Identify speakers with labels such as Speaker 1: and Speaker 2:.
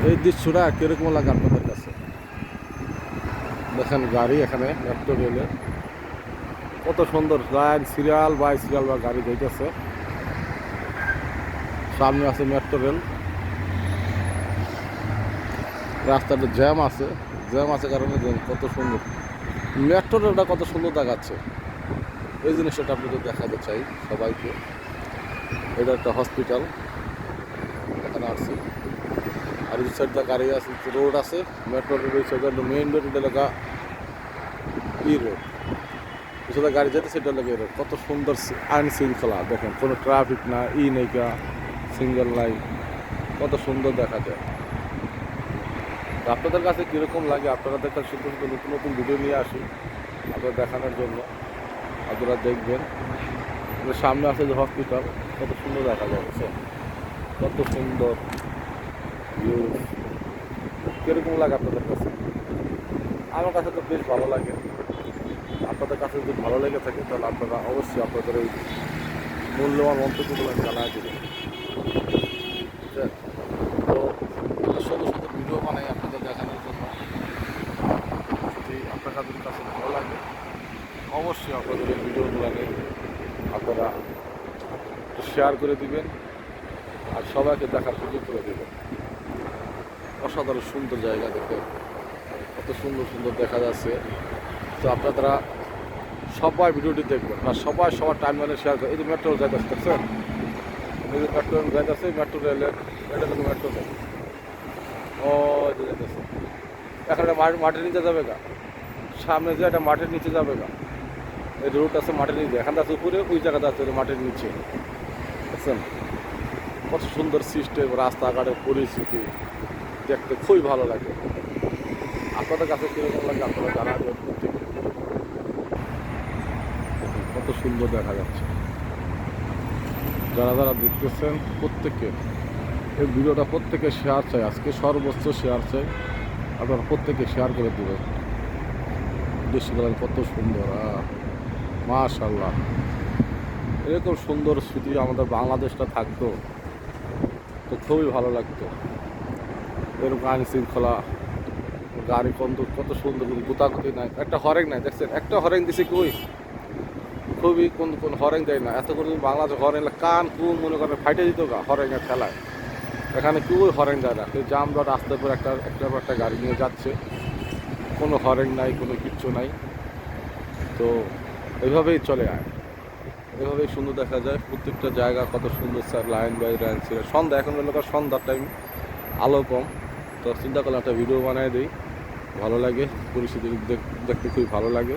Speaker 1: এই দৃশ্যটা কিরকম লাগে আপনাদের কাছে? দেখেন গাড়ি এখানে মেট্রো রেলের কত সুন্দর লাইন, সিরিয়াল বাই সিরিয়াল বা গাড়ি যাইতেছে। সামনে আছে মেট্রো রেল, রাস্তাটা জ্যাম আছে। জ্যাম আছে কারণে কত সুন্দর মেট্রো রেলটা কত সুন্দর দেখাচ্ছে। এই জিনিসটা আপনাদের দেখাতে চাই সবাইকে। এটা একটা হসপিটাল, এখানে আসছি। আর এই সাইডটা গাড়ি আছে, রোড আছে। মেট্রো রেল ওই সাইড মেইন রোড, এটা লেখা ই রোড। ওই সাইডে গাড়ি যেতে সেটা লেগে রোড। কত সুন্দর আইন শৃঙ্খলা দেখেন, কোনো ট্রাফিক না, নেইকা, সিঙ্গেল লাইন, কত সুন্দর দেখা যায়। আপনাদের কাছে কীরকম লাগে? আপনাদের কাছে শুধু শুধু নতুন নতুন ভিডিও নিয়ে আসি আপনাদের দেখানোর জন্য, আপনারা দেখবেন। সামনে আছে যে হসপিটাল, কত সুন্দর দেখা যাচ্ছে, কত সুন্দর ভিউ। কীরকম লাগে আপনাদের কাছে? আমার কাছে তো বেশ ভালো লাগে। আপনাদের কাছে যদি ভালো লেগে থাকে তাহলে আপনারা অবশ্যই আপনাদের এই মূল্যবান মন্তব্যগুলো জানাই দেবেন। তো সুন্দর সুন্দর ভিডিও বানাই আপনাদের দেখানোর জন্য। যদি আপনাদের কাছে ভালো লাগে অবশ্যই আপনাদের এই ভিডিওগুলো আপনারা শেয়ার করে দিবেন আর সবাইকে দেখার সুযোগ করে দেবেন। অসাধারণ সুন্দর জায়গা দেখে কত সুন্দর সুন্দর দেখা যাচ্ছে। তো আপনারা সবাই ভিডিওটি দেখবেন আর সবাই সবার টাইম লাইনে শেয়ার করে। এই যে মেট্রো যাইতে দেখছেন, এই যে মেট্রো রেল যাইতেছে, মেট্রো রেলের এটা কিন্তু মেট্রো রেল। ও যাইতেছে এখানে মাঠের নিচে যাবে গা, সামনে যে একটা মাঠের নিচে যাবে গা। এই রোড আছে মাঠের নিচে, এখানে আছে উপরে, ওই জায়গাটা আছে মাঠের নিচে। বুঝছেন কত সুন্দর সিস্টেম, রাস্তাঘাটের পরিস্থিতি দেখতে খুবই ভালো লাগে। আপনাদের কাছে কীরকম লাগে আপনারা জানাবেন। কত সুন্দর দেখা যাচ্ছে। যারা যারা দেখতেছেন প্রত্যেকে এই ভিডিওটা প্রত্যেকে শেয়ার চাই, আজকে সর্বোচ্চ শেয়ার চাই। আপনারা প্রত্যেকে শেয়ার করে দেবেন। দৃশ্যগুলো কত সুন্দর, মাশাআল্লাহ। এরকম সুন্দর স্মৃতি আমাদের বাংলাদেশটা থাকতো তো খুবই ভালো লাগতো। এরকম আইন শৃঙ্খলা, গাড়ি কত সুন্দর, গুতাগুতি নাই, একটা হরেং নাই। দেখছেন একটা হরেং দিছে কই, খুবই কোন হরেং দেয় না। এত করে বাংলাদেশ হরেং কান কুম মনে করেন ফাইটে দিত গা হরেঙের খেলায়। এখানে কেউই হরেং দেয় না। সেই জাম রড রাস্তার পর একটা গাড়ি নিয়ে যাচ্ছে, কোনো হরেং নাই, কোনো কিচ্ছু নাই। তো এইভাবেই চলে আয়, এভাবেই সুন্দর দেখা যায়। প্রত্যেকটা জায়গা কত সুন্দর স্যার, লাইন বাই লাইন ছিল। সন্ধ্যা, এখন হলো সন্ধ্যার টাইম, আলো কম। তো চিন্তা করলাম একটা ভিডিও বানিয়ে দিই, ভালো লাগে, পরিস্থিতি দেখতে খুবই ভালো লাগে।